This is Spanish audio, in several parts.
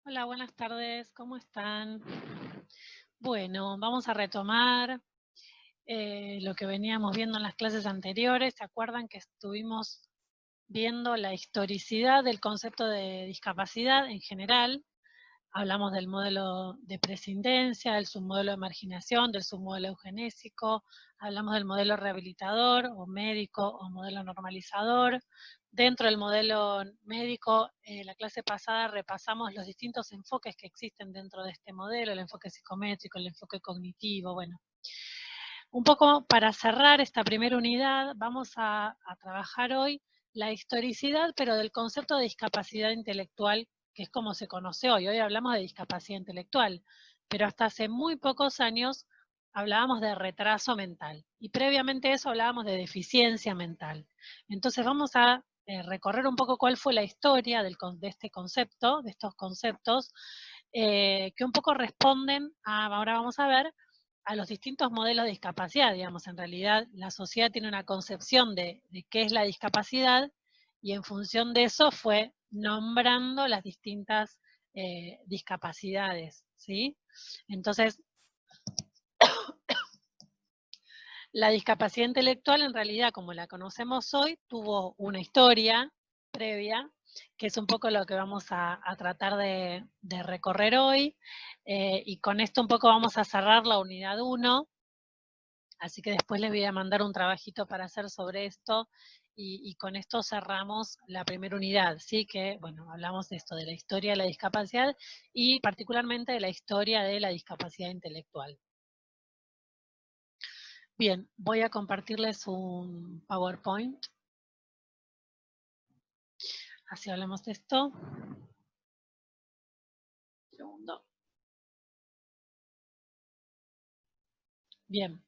Hola, buenas tardes, ¿cómo están? Bueno, vamos a retomar lo que veníamos viendo en las clases anteriores. ¿Se acuerdan que estuvimos viendo la historicidad del concepto de discapacidad en general? Hablamos del modelo de prescindencia, del submodelo de marginación, del submodelo eugenésico, hablamos del modelo rehabilitador o médico o modelo normalizador. Dentro del modelo médico, la clase pasada repasamos los distintos enfoques que existen dentro de este modelo, el enfoque psicométrico, el enfoque cognitivo, bueno. Un poco para cerrar esta primera unidad, vamos a trabajar hoy la historicidad, pero del concepto de discapacidad intelectual, que es como se conoce hoy. Hoy hablamos de discapacidad intelectual, pero hasta hace muy pocos años hablábamos de retraso mental y previamente a eso hablábamos de deficiencia mental. Entonces vamos a recorrer un poco cuál fue la historia de este concepto, de estos conceptos, que un poco responden a, ahora vamos a ver, a los distintos modelos de discapacidad. Digamos, en realidad la sociedad tiene una concepción de qué es la discapacidad y en función de eso fue nombrando las distintas discapacidades, ¿sí? Entonces, la discapacidad intelectual en realidad, como la conocemos hoy, tuvo una historia previa, que es un poco lo que vamos a tratar de recorrer hoy, y con esto un poco vamos a cerrar la unidad 1, así que después les voy a mandar un trabajito para hacer sobre esto, y con esto cerramos la primera unidad, ¿sí? Que, bueno, hablamos de esto, de la historia de la discapacidad, y particularmente de la historia de la discapacidad intelectual. Bien, voy a compartirles un PowerPoint. Así hablamos de esto. Un segundo. Bien.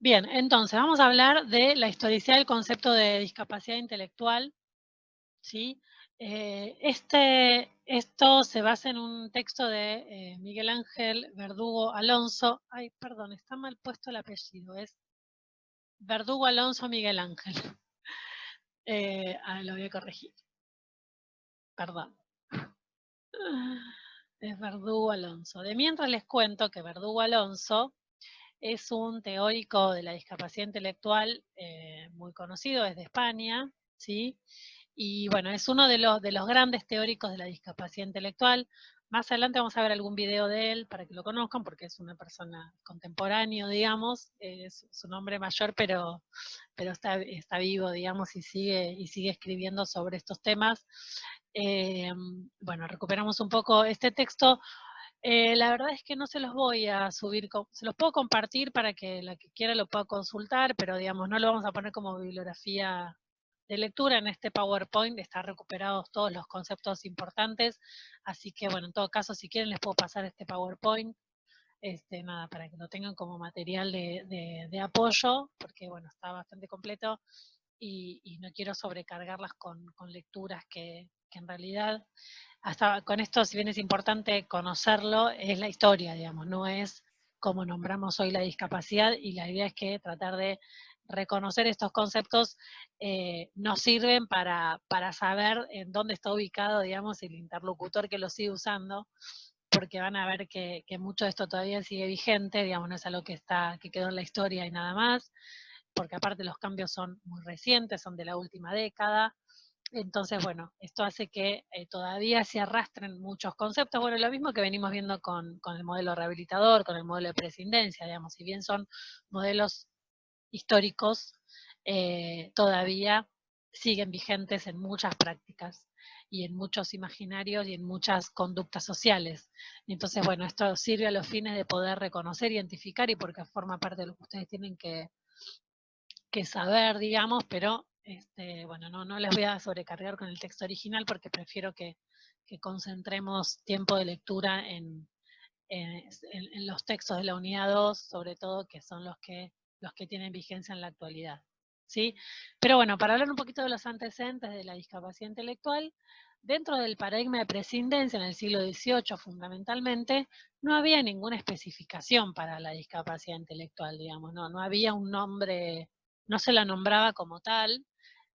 Bien, entonces vamos a hablar de la historicidad del concepto de discapacidad intelectual, ¿sí? Esto se basa en un texto de Miguel Ángel Verdugo Alonso. Ay, perdón, está mal puesto el apellido, es Verdugo Alonso Miguel Ángel. Lo voy a corregir, perdón. Es Verdugo Alonso. De mientras les cuento que Verdugo Alonso es un teórico de la discapacidad intelectual muy conocido, es de España, ¿sí? Y bueno, es uno de los grandes teóricos de la discapacidad intelectual. Más adelante vamos a ver algún video de él para que lo conozcan, porque es una persona contemporánea, digamos, es un hombre mayor, pero está vivo, digamos, y sigue escribiendo sobre estos temas. Bueno, recuperamos un poco este texto. La verdad es que no se los voy a subir, se los puedo compartir para que la que quiera lo pueda consultar, pero digamos, no lo vamos a poner como bibliografía de lectura en este PowerPoint, están recuperados todos los conceptos importantes, así que bueno, en todo caso, si quieren les puedo pasar este PowerPoint, nada, para que lo tengan como material de apoyo, porque bueno, está bastante completo y no quiero sobrecargarlas con lecturas que en realidad hasta con esto, si bien es importante conocerlo, es la historia, digamos, no es como nombramos hoy la discapacidad, y la idea es que tratar de reconocer estos conceptos nos sirven para saber en dónde está ubicado, digamos, el interlocutor que lo sigue usando, porque van a ver que mucho de esto todavía sigue vigente, digamos, no es algo que quedó en la historia y nada más, porque aparte los cambios son muy recientes, son de la última década. Entonces, bueno, esto hace que todavía se arrastren muchos conceptos. Bueno, lo mismo que venimos viendo con el modelo rehabilitador, con el modelo de prescindencia, digamos, si bien son modelos históricos, todavía siguen vigentes en muchas prácticas y en muchos imaginarios y en muchas conductas sociales. Entonces, bueno, esto sirve a los fines de poder reconocer, identificar, y porque forma parte de lo que ustedes tienen que saber, digamos, pero bueno, no les voy a sobrecargar con el texto original porque prefiero que concentremos tiempo de lectura en los textos de la unidad 2, sobre todo, que son los que tienen vigencia en la actualidad. ¿Sí? Pero bueno, para hablar un poquito de los antecedentes de la discapacidad intelectual, dentro del paradigma de prescindencia en el siglo XVIII fundamentalmente, no había ninguna especificación para la discapacidad intelectual, digamos, no había un nombre, no se la nombraba como tal,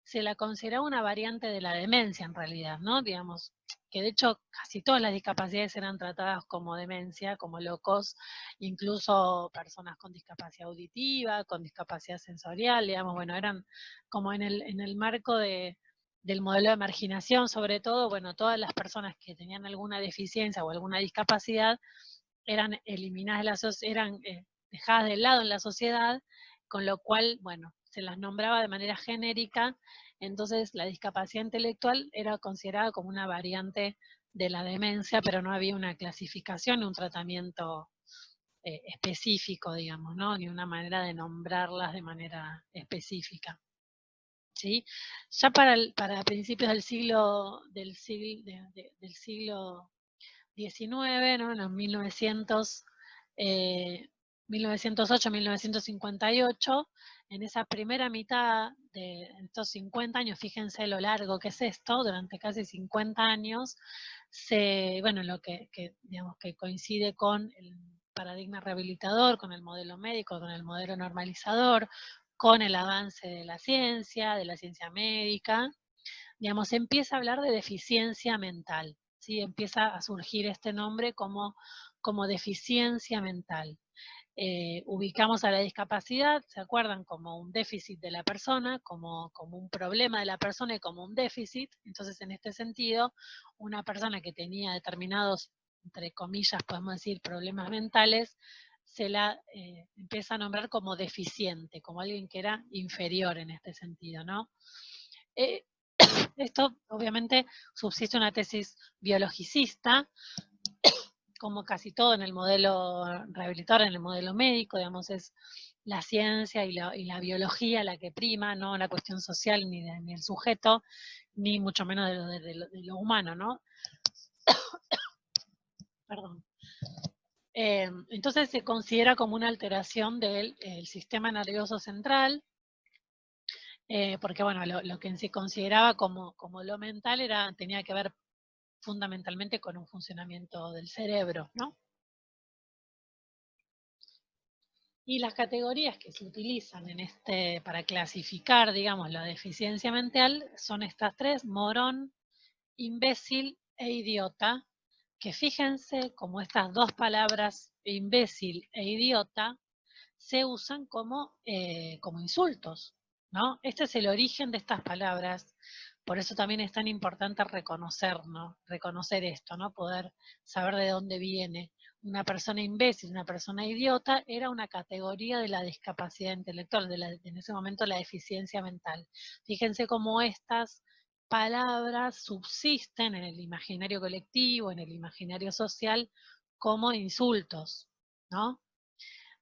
se la consideraba una variante de la demencia en realidad, ¿no? Digamos, que de hecho casi todas las discapacidades eran tratadas como demencia, como locos, incluso personas con discapacidad auditiva, con discapacidad sensorial, digamos, bueno, eran como en el marco del modelo de marginación, sobre todo, bueno, todas las personas que tenían alguna deficiencia o alguna discapacidad eran eliminadas de la eran dejadas de lado en la sociedad, con lo cual, bueno, se las nombraba de manera genérica, entonces la discapacidad intelectual era considerada como una variante de la demencia, pero no había una clasificación, un tratamiento específico, digamos, ¿no? Ni una manera de nombrarlas de manera específica. ¿Sí? Ya para principios del siglo XIX, ¿no? En los 1908-1958, en esa primera mitad de estos 50 años, fíjense lo largo que es esto, durante casi 50 años, bueno, lo digamos, que coincide con el paradigma rehabilitador, con el modelo médico, con el modelo normalizador, con el avance de la ciencia médica, digamos, empieza a hablar de deficiencia mental, ¿sí? Empieza a surgir este nombre como deficiencia mental. Ubicamos a la discapacidad, ¿se acuerdan? Como un déficit de la persona, como un problema de la persona y como un déficit. Entonces, en este sentido, una persona que tenía determinados, entre comillas, podemos decir, problemas mentales, se la empieza a nombrar como deficiente, como alguien que era inferior en este sentido, ¿no? Esto, obviamente, subsiste una tesis biologicista, como casi todo en el modelo rehabilitador, en el modelo médico, digamos, es la ciencia y la biología la que prima, no la cuestión social ni el sujeto, ni mucho menos de lo humano, ¿no? Perdón. Entonces se considera como una alteración del sistema nervioso central, porque bueno, lo que se consideraba como lo mental tenía que ver fundamentalmente con un funcionamiento del cerebro, ¿no? Y las categorías que se utilizan para clasificar, digamos, la deficiencia mental son estas tres: morón, imbécil e idiota, que fíjense como estas dos palabras, imbécil e idiota, se usan como insultos, ¿no? Este es el origen de estas palabras, por eso también es tan importante reconocer, ¿no? Reconocer esto, ¿no? Poder saber de dónde viene. Una persona imbécil, una persona idiota, era una categoría de la discapacidad intelectual, en ese momento la deficiencia mental. Fíjense cómo estas palabras subsisten en el imaginario colectivo, en el imaginario social, como insultos, ¿no?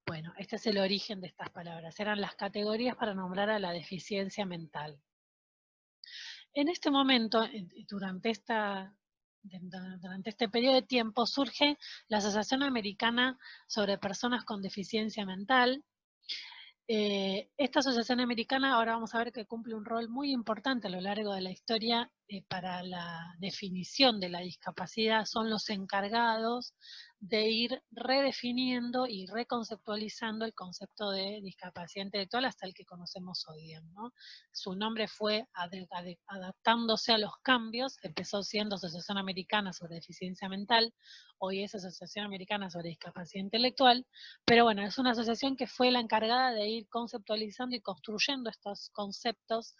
Bueno, este es el origen de estas palabras. Eran las categorías para nombrar a la deficiencia mental. En este momento, durante este periodo de tiempo, surge la Asociación Americana sobre Personas con Deficiencia Mental. Esta asociación americana, ahora vamos a ver que cumple un rol muy importante a lo largo de la historia para la definición de la discapacidad. Son los encargados de ir redefiniendo y reconceptualizando el concepto de discapacidad intelectual hasta el que conocemos hoy día, ¿no? Su nombre fue adaptándose a los cambios. Empezó siendo Asociación Americana sobre Deficiencia Mental, hoy es Asociación Americana sobre Discapacidad Intelectual, pero bueno, es una asociación que fue la encargada de ir conceptualizando y construyendo estos conceptos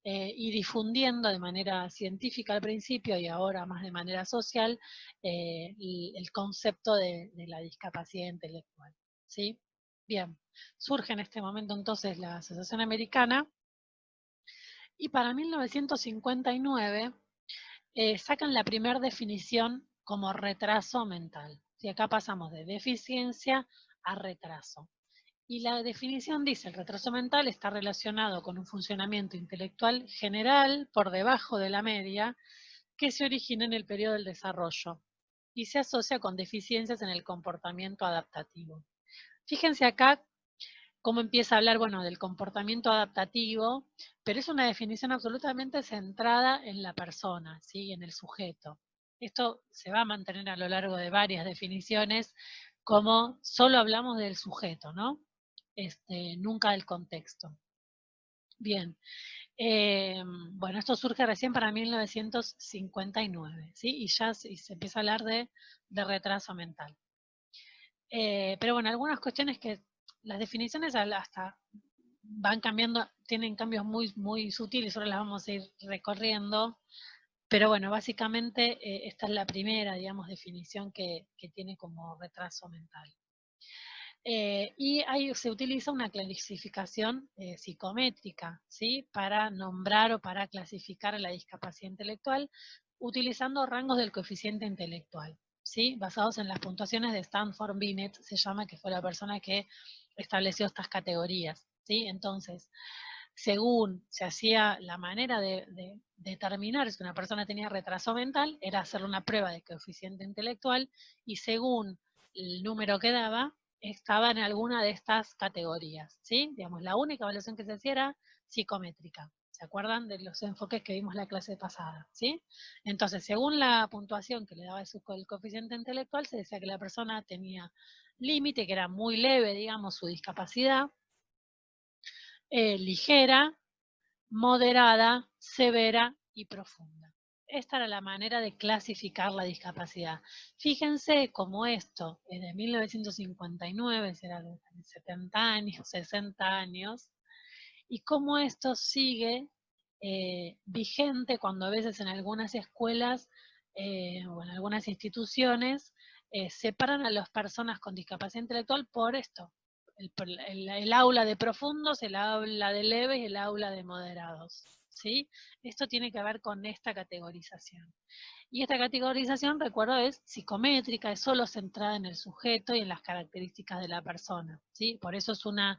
y difundiendo de manera científica al principio y ahora más de manera social el concepto de la discapacidad intelectual, ¿sí? Bien, surge en este momento entonces la Asociación Americana y para 1959 sacan la primera definición como retraso mental. Y acá pasamos de deficiencia a retraso. Y la definición dice: el retraso mental está relacionado con un funcionamiento intelectual general por debajo de la media que se origina en el periodo del desarrollo y se asocia con deficiencias en el comportamiento adaptativo. Fíjense acá cómo empieza a hablar, bueno, del comportamiento adaptativo, pero es una definición absolutamente centrada en la persona, ¿sí? En el sujeto. Esto se va a mantener a lo largo de varias definiciones, como solo hablamos del sujeto, ¿no? Nunca del contexto. Bien. Bueno, esto surge recién para 1959, ¿sí? Y ya se empieza a hablar de retraso mental. Pero bueno, algunas cuestiones que las definiciones hasta van cambiando, tienen cambios muy, muy sutiles, ahora las vamos a ir recorriendo, pero bueno, básicamente esta es la primera, digamos, definición que tiene como retraso mental. Y ahí se utiliza una clasificación psicométrica, ¿sí? Para nombrar o para clasificar la discapacidad intelectual, utilizando rangos del coeficiente intelectual, ¿sí? Basados en las puntuaciones de Stanford Binet, se llama, que fue la persona que estableció estas categorías, ¿sí? Entonces, según se hacía la manera de determinar si una persona tenía retraso mental, era hacerle una prueba de coeficiente intelectual, y según el número que daba, estaba en alguna de estas categorías, ¿sí? Digamos, la única evaluación que se hacía era psicométrica. ¿Se acuerdan de los enfoques que vimos la clase pasada? ¿Sí? Entonces, según la puntuación que le daba el coeficiente intelectual, se decía que la persona tenía límite, que era muy leve, digamos, su discapacidad, ligera, moderada, severa y profunda. Esta era la manera de clasificar la discapacidad. Fíjense cómo esto es de 1959, será de 70 años, 60 años, y cómo esto sigue vigente cuando a veces en algunas escuelas o en algunas instituciones separan a las personas con discapacidad intelectual por esto. El aula de profundos, el aula de leves y el aula de moderados. ¿Sí? Esto tiene que ver con esta categorización. Y esta categorización, recuerdo, es psicométrica, es solo centrada en el sujeto y en las características de la persona, ¿sí? Por eso es una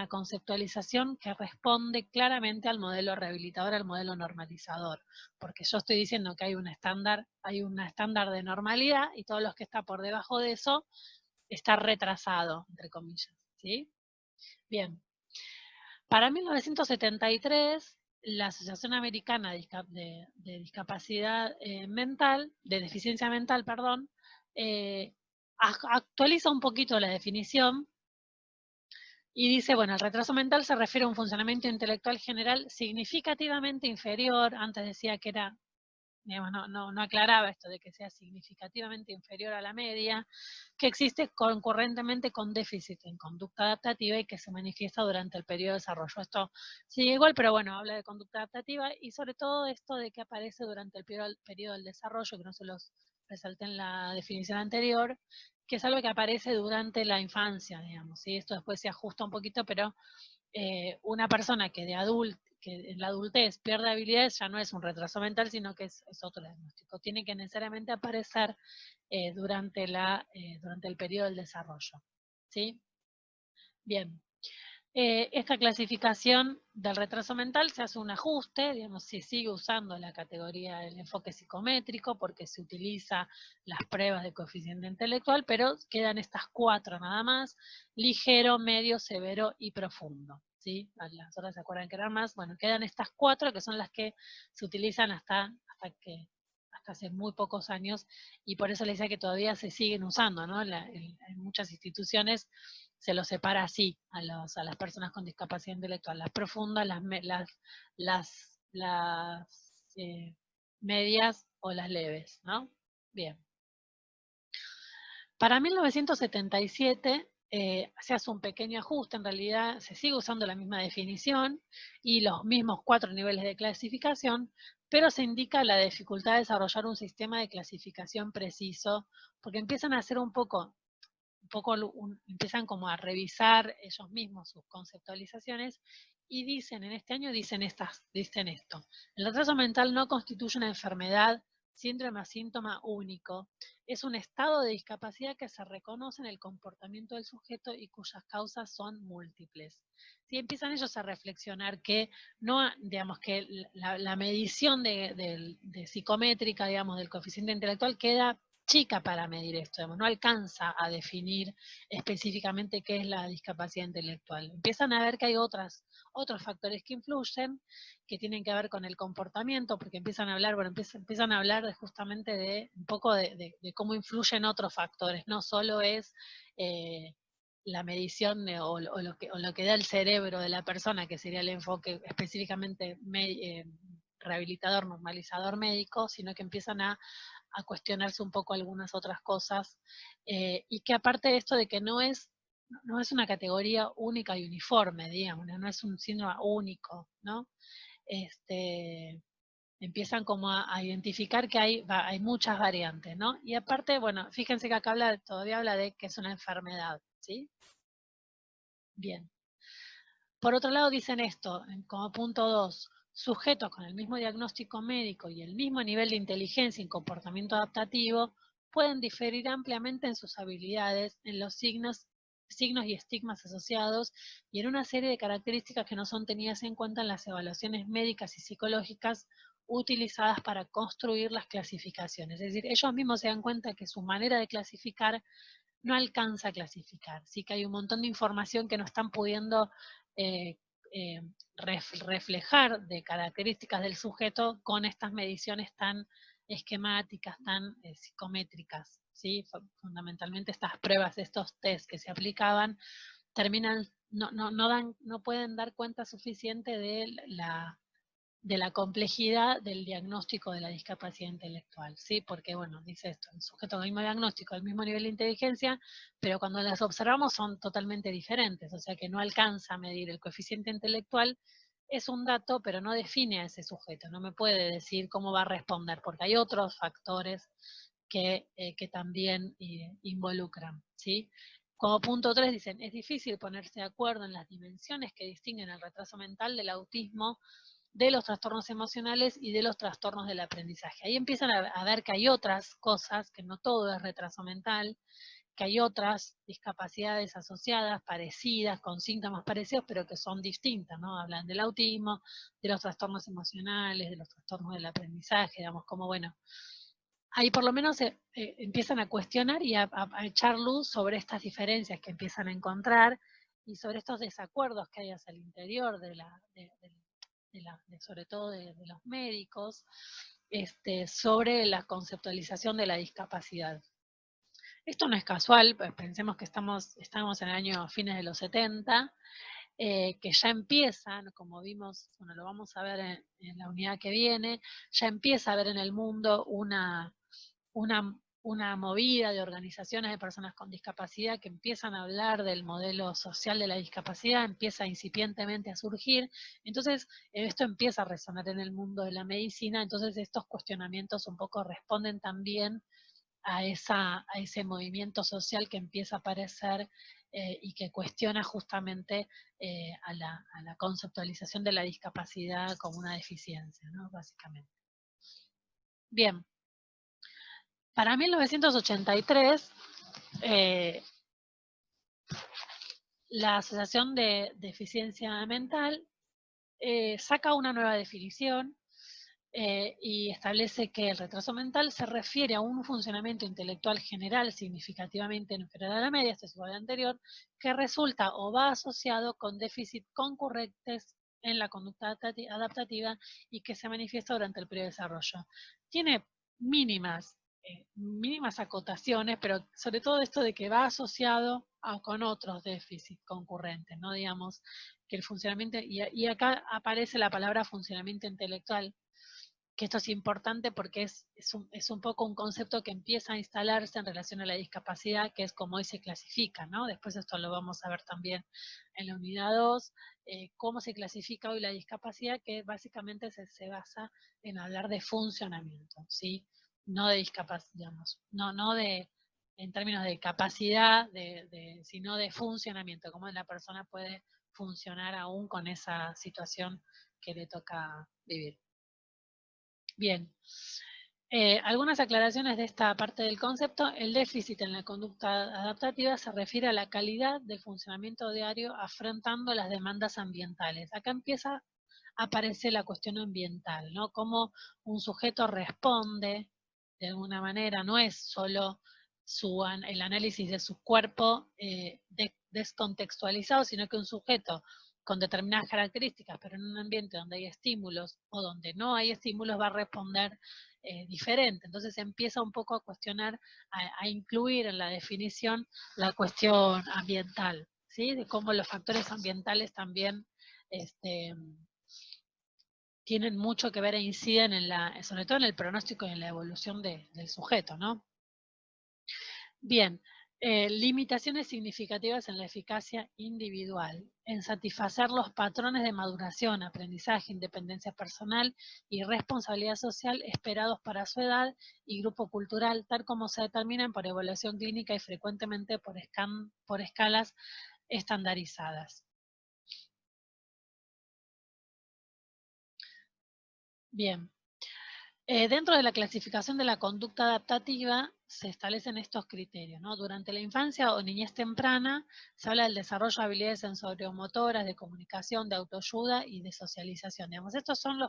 conceptualización que responde claramente al modelo rehabilitador, al modelo normalizador, porque yo estoy diciendo que hay un estándar de normalidad, y todo lo que está por debajo de eso está retrasado, entre comillas, ¿sí? Bien. Para 1973, la Asociación Americana de Discapacidad Mental, de Deficiencia Mental, perdón, actualiza un poquito la definición y dice, bueno, el retraso mental se refiere a un funcionamiento intelectual general significativamente inferior. Antes decía que era, digamos, no aclaraba esto de que sea significativamente inferior a la media, que existe concurrentemente con déficit en conducta adaptativa y que se manifiesta durante el periodo de desarrollo. Esto sigue igual, pero bueno, habla de conducta adaptativa y sobre todo esto de que aparece durante el periodo del desarrollo, que no se los resalté en la definición anterior, que es algo que aparece durante la infancia, digamos, ¿sí? Esto después se ajusta un poquito, pero una persona que que en la adultez pierde habilidades ya no es un retraso mental, sino que es otro diagnóstico. Tiene que necesariamente aparecer durante el periodo del desarrollo. ¿Sí? Bien. Esta clasificación del retraso mental se hace un ajuste, digamos, se sigue usando la categoría del enfoque psicométrico porque se utiliza las pruebas de coeficiente intelectual, pero quedan estas cuatro nada más: ligero, medio, severo y profundo. ¿Sí? Las otras se acuerdan que eran más. Bueno, quedan estas cuatro que son las que se utilizan hasta hace muy pocos años, y por eso les decía que todavía se siguen usando, ¿no? En muchas instituciones se los separa así a las personas con discapacidad intelectual: las profundas, las medias o las leves, ¿no? Bien. Para 1977 se hace un pequeño ajuste, en realidad se sigue usando la misma definición y los mismos 4 niveles de clasificación, pero se indica la dificultad de desarrollar un sistema de clasificación preciso, porque empiezan a hacer empiezan como a revisar ellos mismos sus conceptualizaciones y dicen, en este año dicen esto: el retraso mental no constituye una enfermedad, síndrome o síntoma único, es un estado de discapacidad que se reconoce en el comportamiento del sujeto y cuyas causas son múltiples. ¿Sí? Empiezan ellos a reflexionar que no, digamos, que la medición de psicométrica, digamos, del coeficiente intelectual queda chica para medir esto, digamos, no alcanza a definir específicamente qué es la discapacidad intelectual. Empiezan a ver que hay otros factores que influyen, que tienen que ver con el comportamiento, porque empiezan a hablar, bueno, empiezan a hablar justamente de un poco de cómo influyen otros factores, no solo es la medición o lo que da el cerebro de la persona, que sería el enfoque específicamente rehabilitador, normalizador médico, sino que empiezan a cuestionarse un poco algunas otras cosas, y que aparte de esto de que no es una categoría única y uniforme, digamos, no es un síndrome único, ¿no? Empiezan como a identificar que hay muchas variantes, ¿no? Y aparte, bueno, fíjense que acá todavía habla de que es una enfermedad, ¿sí? Bien. Por otro lado dicen esto, como punto 2, sujetos con el mismo diagnóstico médico y el mismo nivel de inteligencia y comportamiento adaptativo pueden diferir ampliamente en sus habilidades, en los signos y estigmas asociados y en una serie de características que no son tenidas en cuenta en las evaluaciones médicas y psicológicas utilizadas para construir las clasificaciones. Es decir, ellos mismos se dan cuenta que su manera de clasificar no alcanza a clasificar, sí que hay un montón de información que no están pudiendo eh, eh, reflejar de características del sujeto con estas mediciones tan esquemáticas, tan psicométricas, ¿sí? Fundamentalmente estas pruebas, estos test que se aplicaban, terminan, no pueden dar cuenta suficiente de la complejidad del diagnóstico de la discapacidad intelectual, ¿sí? Porque, bueno, dice esto, el sujeto con el mismo diagnóstico, el mismo nivel de inteligencia, pero cuando las observamos son totalmente diferentes, o sea que no alcanza a medir el coeficiente intelectual, es un dato, pero no define a ese sujeto, no me puede decir cómo va a responder, porque hay otros factores que también involucran, ¿sí? Como punto 3 dicen, es difícil ponerse de acuerdo en las dimensiones que distinguen el retraso mental del autismo, de los trastornos emocionales y de los trastornos del aprendizaje. Ahí empiezan a ver que hay otras cosas, que no todo es retraso mental, que hay otras discapacidades asociadas, parecidas, con síntomas parecidos, pero que son distintas, ¿no? Hablan del autismo, de los trastornos emocionales, de los trastornos del aprendizaje, digamos, como bueno, ahí por lo menos empiezan a cuestionar y a echar luz sobre estas diferencias que empiezan a encontrar y sobre estos desacuerdos que hay hacia el interior sobre todo de los médicos, sobre la conceptualización de la discapacidad. Esto no es casual, pues pensemos que estamos en el año fines de los 70, que ya empiezan, como vimos, bueno, lo vamos a ver en la unidad que viene, ya empieza a haber en el mundo una movida de organizaciones de personas con discapacidad que empiezan a hablar del modelo social de la discapacidad, empieza incipientemente a surgir, entonces esto empieza a resonar en el mundo de la medicina, entonces estos cuestionamientos un poco responden también a ese movimiento social que empieza a aparecer y que cuestiona justamente a la conceptualización de la discapacidad como una deficiencia, ¿no? Básicamente. Bien. Para 1983, la Asociación de Deficiencia Mental saca una nueva definición y establece que el retraso mental se refiere a un funcionamiento intelectual general significativamente inferior a la media, esto es igual al anterior, que resulta o va asociado con déficit concurrentes en la conducta adaptativa y que se manifiesta durante el periodo de desarrollo. Tiene mínimas acotaciones, pero sobre todo esto de que va asociado con otros déficits concurrentes, ¿no? Digamos, que el funcionamiento, y acá aparece la palabra funcionamiento intelectual, que esto es importante porque es un poco un concepto que empieza a instalarse en relación a la discapacidad, que es como hoy se clasifica, ¿no? Después esto lo vamos a ver también en la unidad 2, cómo se clasifica hoy la discapacidad, que básicamente se basa en hablar de funcionamiento, ¿sí? No de discapacidad, digamos, no de en términos de capacidad, sino de funcionamiento, cómo la persona puede funcionar aún con esa situación que le toca vivir. Bien, algunas aclaraciones de esta parte del concepto. El déficit en la conducta adaptativa se refiere a la calidad del funcionamiento diario afrontando las demandas ambientales. Acá empieza a aparecer la cuestión ambiental, ¿no? Cómo un sujeto responde de alguna manera, no es solo el análisis de su cuerpo descontextualizado, sino que un sujeto con determinadas características, pero en un ambiente donde hay estímulos o donde no hay estímulos, va a responder diferente. Entonces se empieza un poco a cuestionar, a incluir en la definición la cuestión ambiental, ¿sí? De cómo los factores ambientales también tienen mucho que ver e inciden sobre todo en el pronóstico y en la evolución del sujeto, ¿no? Bien, limitaciones significativas en la eficacia individual, en satisfacer los patrones de maduración, aprendizaje, independencia personal y responsabilidad social esperados para su edad y grupo cultural, tal como se determinan por evaluación clínica y frecuentemente por escalas estandarizadas. Bien. Dentro de la clasificación de la conducta adaptativa se establecen estos criterios, ¿no? Durante la infancia o niñez temprana se habla del desarrollo de habilidades sensoriomotoras, de comunicación, de autoayuda y de socialización. Digamos, estos son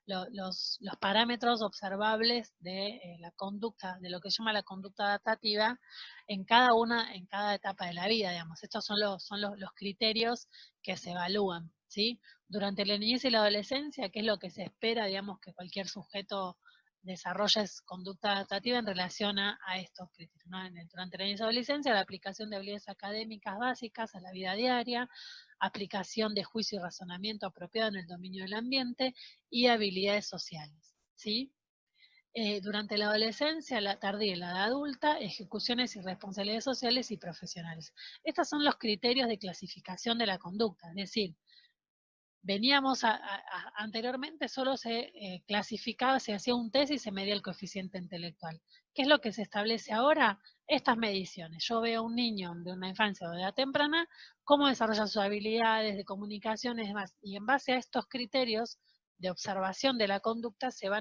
los parámetros observables de la conducta, de lo que se llama la conducta adaptativa en cada etapa de la vida, digamos. Estos son los criterios que se evalúan, ¿sí? Durante la niñez y la adolescencia, ¿qué es lo que se espera, digamos, que cualquier sujeto desarrolle conducta adaptativa en relación a estos criterios, ¿no? Durante la niñez y adolescencia, la aplicación de habilidades académicas básicas a la vida diaria, aplicación de juicio y razonamiento apropiado en el dominio del ambiente y habilidades sociales, ¿sí? Durante la adolescencia, la tardía y la edad adulta, ejecuciones y responsabilidades sociales y profesionales. Estos son los criterios de clasificación de la conducta, es decir, veníamos anteriormente solo se clasificaba, se hacía un test y se medía el coeficiente intelectual. ¿Qué es lo que se establece ahora? Estas mediciones. Yo veo a un niño de una infancia o de edad temprana, cómo desarrolla sus habilidades de comunicación y demás. Y en base a estos criterios de observación de la conducta se va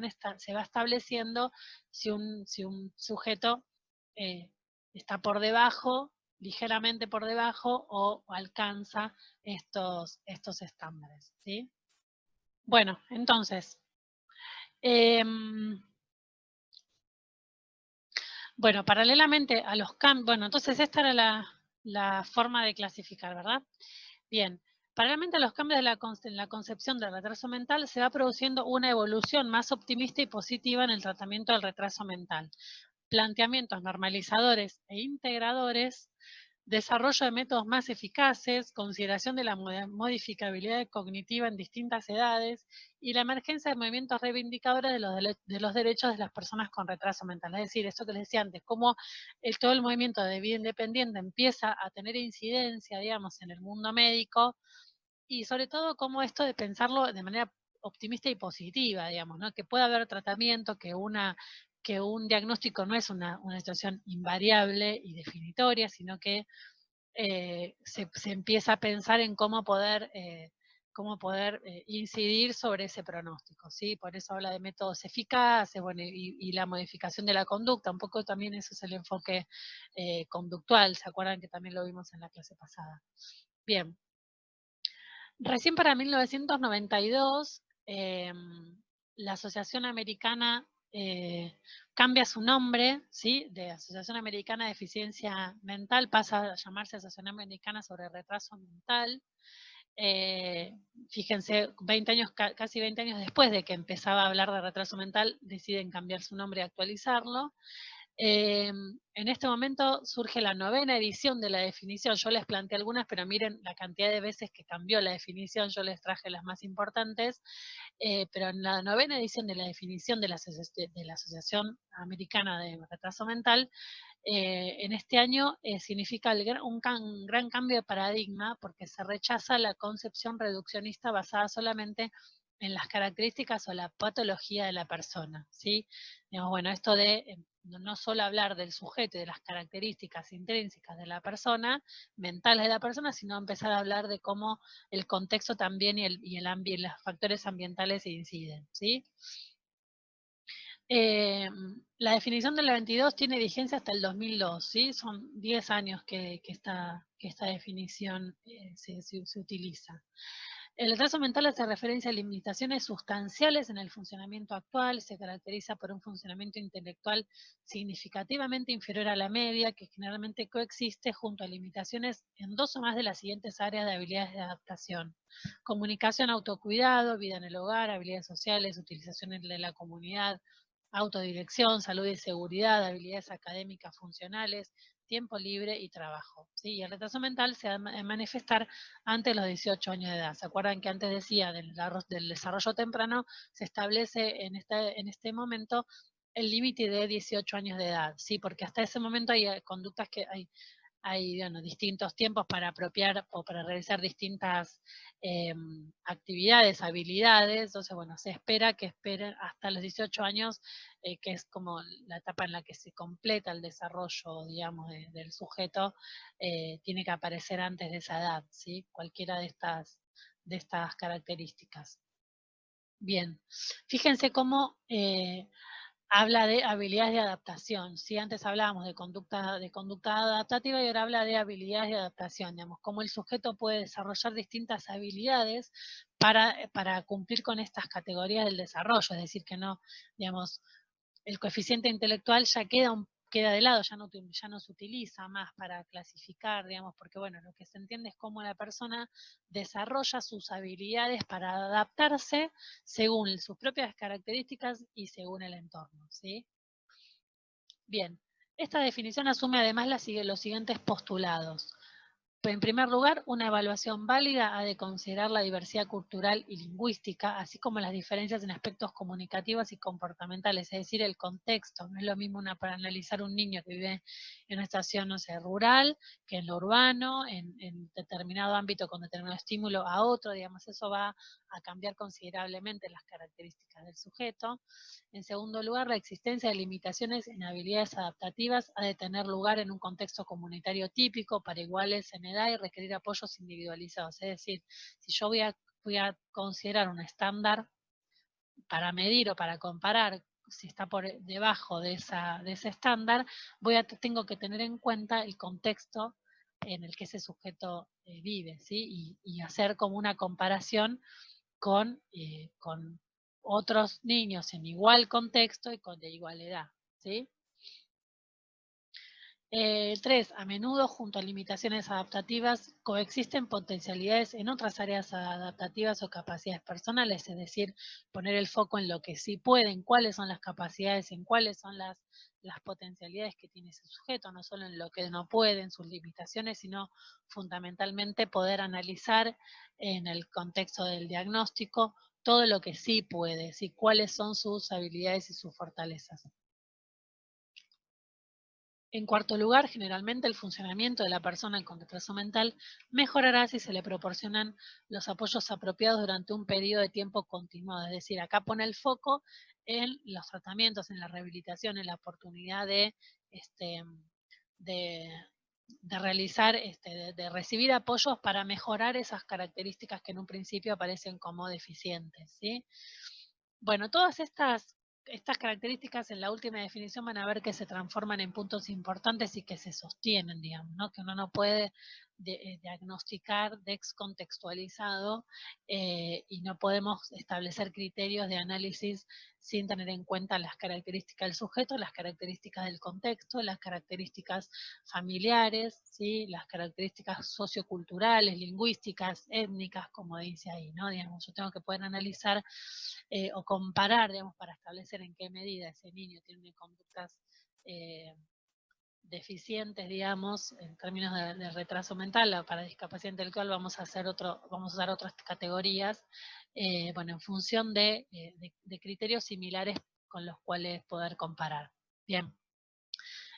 estableciendo si un sujeto está por debajo, ligeramente por debajo, o alcanza estos estándares, ¿sí? Bueno, entonces, bueno, paralelamente a los cambios, bueno, entonces esta era la forma de clasificar, ¿verdad? Bien, paralelamente a los cambios en la concepción del retraso mental, se va produciendo una evolución más optimista y positiva en el tratamiento del retraso mental. Planteamientos normalizadores e integradores, desarrollo de métodos más eficaces, consideración de la modificabilidad cognitiva en distintas edades y la emergencia de movimientos reivindicadores de los derechos de las personas con retraso mental. Es decir, esto que les decía antes, cómo todo el movimiento de vida independiente empieza a tener incidencia, digamos, en el mundo médico y sobre todo cómo esto de pensarlo de manera optimista y positiva, digamos, ¿no? Que pueda haber tratamiento, que un diagnóstico no es una situación invariable y definitoria, sino que se empieza a pensar en cómo poder incidir sobre ese pronóstico, ¿sí? Por eso habla de métodos eficaces, bueno, y la modificación de la conducta, un poco también eso es el enfoque conductual, ¿se acuerdan que también lo vimos en la clase pasada? Bien. Recién para 1992, la Asociación Americana cambia su nombre, ¿sí? De Asociación Americana de Eficiencia Mental, pasa a llamarse Asociación Americana sobre Retraso Mental. Fíjense, casi 20 años después de que empezaba a hablar de retraso mental, deciden cambiar su nombre y actualizarlo. En este momento surge la 9ª edición de la definición. Yo les planteé algunas, pero miren la cantidad de veces que cambió la definición. Yo les traje las más importantes. Pero en la 9ª edición de la definición de la Asociación Americana de Retraso Mental, en este año significa un gran cambio de paradigma porque se rechaza la concepción reduccionista basada solamente en las características o la patología de la persona, ¿sí? Digamos, bueno, esto de no solo hablar del sujeto y de las características intrínsecas de la persona, mentales de la persona, sino empezar a hablar de cómo el contexto también y los factores ambientales inciden, ¿sí? La definición del 22 tiene vigencia hasta el 2002, ¿sí? Son 10 años que esta definición se utiliza. El retraso mental hace referencia a limitaciones sustanciales en el funcionamiento actual, se caracteriza por un funcionamiento intelectual significativamente inferior a la media, que generalmente coexiste junto a limitaciones en 2 o más de las siguientes áreas de habilidades de adaptación: comunicación, autocuidado, vida en el hogar, habilidades sociales, utilización de la comunidad, autodirección, salud y seguridad, habilidades académicas funcionales, tiempo libre y trabajo. ¿Sí? Y el retraso mental se va a manifestar antes de los 18 años de edad. ¿Se acuerdan que antes decía del desarrollo temprano? Se establece en este momento el límite de 18 años de edad, ¿sí? Porque hasta ese momento hay conductas que hay bueno, distintos tiempos para apropiar o para realizar distintas actividades, habilidades. Entonces, bueno, se espera que esperen hasta los 18 años, que es como la etapa en la que se completa el desarrollo, digamos, del sujeto, tiene que aparecer antes de esa edad, ¿sí? Cualquiera de estas características. Bien, fíjense cómo habla de habilidades de adaptación. ¿Sí? Antes hablábamos de conducta adaptativa y ahora habla de habilidades de adaptación, digamos, cómo el sujeto puede desarrollar distintas habilidades para cumplir con estas categorías del desarrollo, es decir, que no, digamos, el coeficiente intelectual ya queda de lado, ya no se utiliza más para clasificar, digamos, porque bueno, lo que se entiende es cómo la persona desarrolla sus habilidades para adaptarse según sus propias características y según el entorno, ¿sí? Bien, esta definición asume además los siguientes postulados. En primer lugar, una evaluación válida ha de considerar la diversidad cultural y lingüística, así como las diferencias en aspectos comunicativos y comportamentales, es decir, el contexto. No es lo mismo para analizar un niño que vive en una estación, no sé, rural, que en lo urbano, en determinado ámbito con determinado estímulo a otro, digamos, eso va a cambiar considerablemente las características del sujeto. En segundo lugar, la existencia de limitaciones en habilidades adaptativas ha de tener lugar en un contexto comunitario típico para iguales en edad y requerir apoyos individualizados. Es decir, si yo voy a considerar un estándar para medir o para comparar si está por debajo de ese estándar, tengo que tener en cuenta el contexto en el que ese sujeto vive, ¿sí? Y hacer como una comparación con otros niños en igual contexto y de igual edad, ¿sí? 3. A menudo, junto a limitaciones adaptativas, coexisten potencialidades en otras áreas adaptativas o capacidades personales, es decir, poner el foco en lo que sí pueden, cuáles son las capacidades, en cuáles son las potencialidades que tiene ese sujeto, no solo en lo que no puede, en sus limitaciones, sino fundamentalmente poder analizar en el contexto del diagnóstico todo lo que sí puede, ¿sí? Cuáles son sus habilidades y sus fortalezas. En cuarto lugar, generalmente el funcionamiento de la persona con retraso mental mejorará si se le proporcionan los apoyos apropiados durante un periodo de tiempo continuado. Es decir, acá pone el foco en los tratamientos, en la rehabilitación, en la oportunidad de, de realizar, de recibir apoyos para mejorar esas características que en un principio aparecen como deficientes, ¿sí? Bueno, todas estas características en la última definición van a ver que se transforman en puntos importantes y que se sostienen, digamos, ¿no? Que uno no puede diagnosticar descontextualizado y no podemos establecer criterios de análisis sin tener en cuenta las características del sujeto, las características del contexto, las características familiares, ¿sí? Las características socioculturales, lingüísticas, étnicas, como dice ahí, ¿no? Digamos, yo tengo que poder analizar o comparar, digamos, para establecer en qué medida ese niño tiene conductas deficientes, digamos, en términos de retraso mental o para discapacidad intelectual, vamos a usar otras categorías, bueno, en función de criterios similares con los cuales poder comparar. Bien.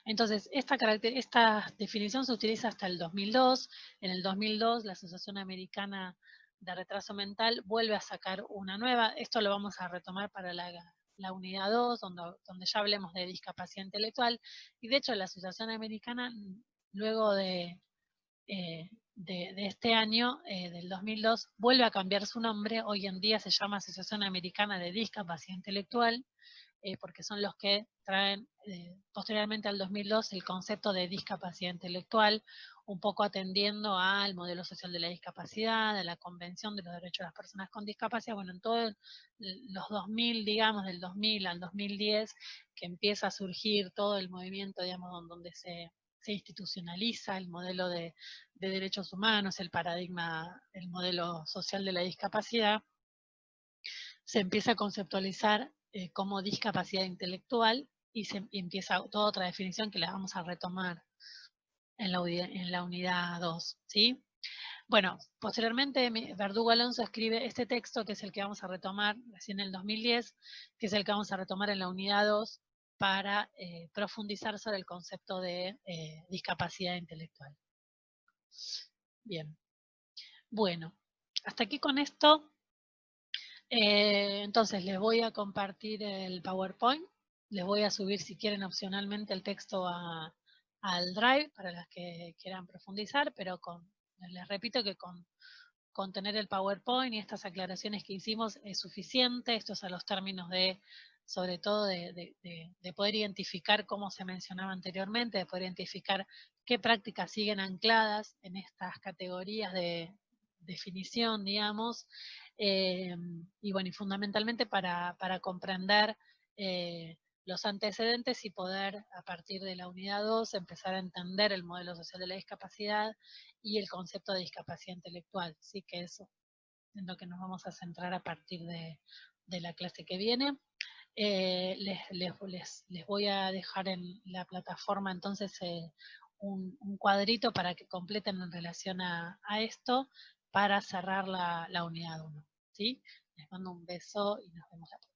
Entonces, esta definición se utiliza hasta el 2002. En el 2002, la Asociación Americana de Retraso Mental vuelve a sacar una nueva. Esto lo vamos a retomar para la unidad 2, donde ya hablemos de discapacidad intelectual. Y de hecho, la Asociación Americana, luego de este año, del 2002, vuelve a cambiar su nombre. Hoy en día se llama Asociación Americana de Discapacidad Intelectual, porque son los que traen posteriormente al 2002 el concepto de discapacidad intelectual, un poco atendiendo al modelo social de la discapacidad, de la Convención de los Derechos de las Personas con Discapacidad, bueno, en todos los 2000, digamos, del 2000 al 2010, que empieza a surgir todo el movimiento, digamos, donde se institucionaliza el modelo de derechos humanos, el paradigma, el modelo social de la discapacidad, se empieza a conceptualizar como discapacidad intelectual y empieza toda otra definición que la vamos a retomar en la unidad 2, ¿sí? Bueno, posteriormente Verdugo Alonso escribe este texto, que es el que vamos a retomar recién en el 2010, que es el que vamos a retomar en la unidad 2 para profundizar sobre el concepto de discapacidad intelectual. Bien, bueno, hasta aquí con esto. Entonces les voy a compartir el PowerPoint, les voy a subir si quieren opcionalmente el texto al Drive para las que quieran profundizar, pero les repito que con tener el PowerPoint y estas aclaraciones que hicimos es suficiente. Esto es a los términos de, sobre todo, de poder identificar, como se mencionaba anteriormente, de poder identificar qué prácticas siguen ancladas en estas categorías de definición, digamos, y bueno, y fundamentalmente para comprender los antecedentes y poder, a partir de la unidad 2, empezar a entender el modelo social de la discapacidad y el concepto de discapacidad intelectual. Sí, que eso es en lo que nos vamos a centrar a partir de la clase que viene. Les voy a dejar en la plataforma entonces un cuadrito para que completen en relación a esto para cerrar la unidad 1. ¿Sí? Les mando un beso y nos vemos la próxima.